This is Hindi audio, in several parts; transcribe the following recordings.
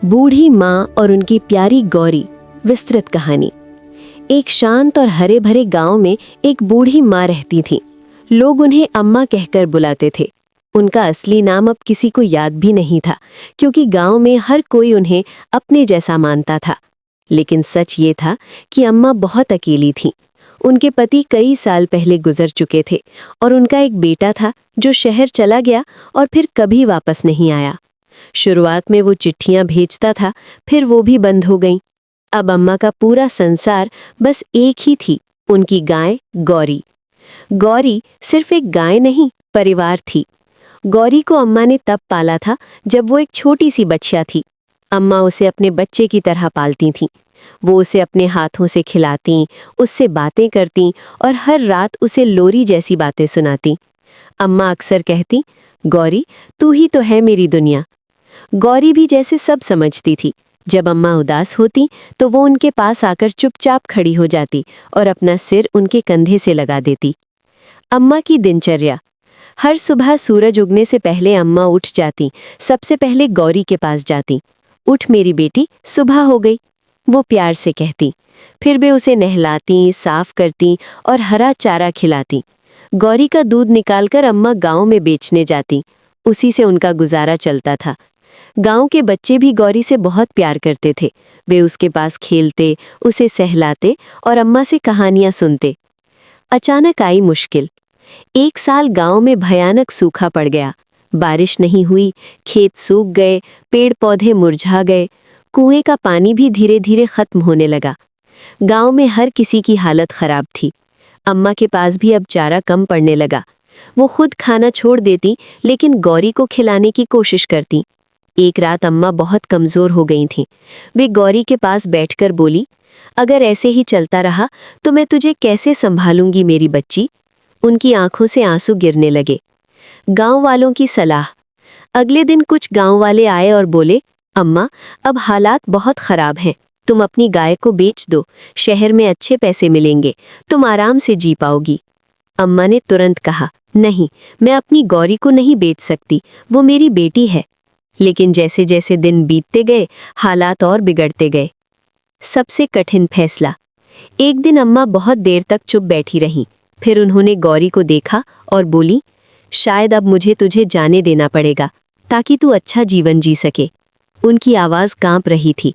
बूढ़ी माँ और उनकी प्यारी गौरी। विस्तृत कहानी। एक शांत और हरे भरे गांव में एक बूढ़ी माँ रहती थी। लोग उन्हें अम्मा कहकर बुलाते थे। उनका असली नाम अब किसी को याद भी नहीं था, क्योंकि गांव में हर कोई उन्हें अपने जैसा मानता था। लेकिन सच ये था कि अम्मा बहुत अकेली थी। उनके पति कई साल पहले गुजर चुके थे और उनका एक बेटा था जो शहर चला गया और फिर कभी वापस नहीं आया। शुरुआत में वो चिट्ठियां भेजता था, फिर वो भी बंद हो गईं। अब अम्मा का पूरा संसार बस एक ही थी, उनकी गाय गौरी। गौरी सिर्फ एक गाय नहीं, परिवार थी। गौरी को अम्मा ने तब पाला था जब वो एक छोटी सी बच्चिया थी। अम्मा उसे अपने बच्चे की तरह पालती थीं। वो उसे अपने हाथों से खिलाती, उससे बातें करती और हर रात उसे लोरी जैसी बातें सुनाती। अम्मा अक्सर कहती, गौरी तू ही तो है मेरी दुनिया। गौरी भी जैसे सब समझती थी। जब अम्मा उदास होती तो वो उनके पास आकर चुपचाप खड़ी हो जाती और अपना सिर उनके कंधे से लगा देती। अम्मा की दिनचर्या। हर सुबह सूरज उगने से पहले अम्मा उठ जाती। सबसे पहले गौरी के पास जाती। उठ मेरी बेटी, सुबह हो गई, वो प्यार से कहती। फिर वे उसे नहलाती, साफ करती और हरा चारा खिलाती। गौरी का दूध निकालकर अम्मा गांव में बेचने जाती। उसी से उनका गुजारा चलता था। गांव के बच्चे भी गौरी से बहुत प्यार करते थे। वे उसके पास खेलते, उसे सहलाते और अम्मा से कहानियां सुनते। अचानक आई मुश्किल। एक साल गांव में भयानक सूखा पड़ गया। बारिश नहीं हुई, खेत सूख गए, पेड़ पौधे मुरझा गए, कुएं का पानी भी धीरे धीरे खत्म होने लगा। गांव में हर किसी की हालत खराब थी। अम्मा के पास भी अब चारा कम पड़ने लगा। वो खुद खाना छोड़ देती, लेकिन गौरी को खिलाने की कोशिश करती। एक रात अम्मा बहुत कमजोर हो गई थीं। वे गौरी के पास बैठकर बोली, अगर ऐसे ही चलता रहा तो मैं तुझे कैसे संभालूंगी मेरी बच्ची। उनकी आंखों से आंसू गिरने लगे। गांव वालों की सलाह। अगले दिन कुछ गांव वाले आए और बोले, अम्मा अब हालात बहुत खराब हैं, तुम अपनी गाय को बेच दो, शहर में अच्छे पैसे मिलेंगे, तुम आराम से जी पाओगी। अम्मा ने तुरंत कहा, नहीं, मैं अपनी गौरी को नहीं बेच सकती, वो मेरी बेटी है। लेकिन जैसे जैसे दिन बीतते गए, हालात और बिगड़ते गए। सबसे कठिन फैसला। एक दिन अम्मा बहुत देर तक चुप बैठी रहीं। फिर उन्होंने गौरी को देखा और बोली, शायद अब मुझे तुझे जाने देना पड़ेगा, ताकि तू अच्छा जीवन जी सके। उनकी आवाज़ कांप रही थी।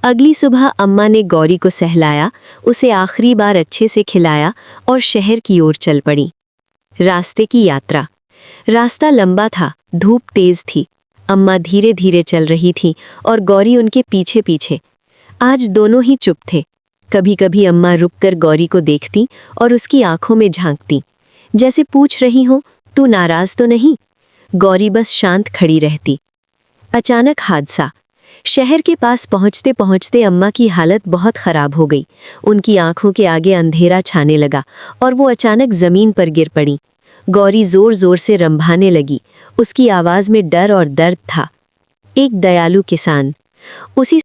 अगली सुबह अम्मा ने गौरी को सहलाया, उसे आखिरी बार अच्छे से खिलाया और शहर की ओर चल पड़ी। रास्ते की यात्रा। रास्ता लंबा था, धूप तेज थी। अम्मा धीरे धीरे चल रही थी और गौरी उनके पीछे पीछे। आज दोनों ही चुप थे। कभी कभी अम्मा रुककर गौरी को देखती और उसकी आंखों में झांकती, जैसे पूछ रही हो, तू नाराज तो नहीं। गौरी बस शांत खड़ी रहती। अचानक हादसा। शहर के पास पहुंचते पहुंचते अम्मा की हालत बहुत खराब हो गई। उनकी आंखों के आगे अंधेरा छाने लगा और वो अचानक जमीन पर गिर पड़ी। गौरी जोर जोर से रंभाने लगी। उसकी आवाज में डर और दर्द था। एक दयालु किसान। उसी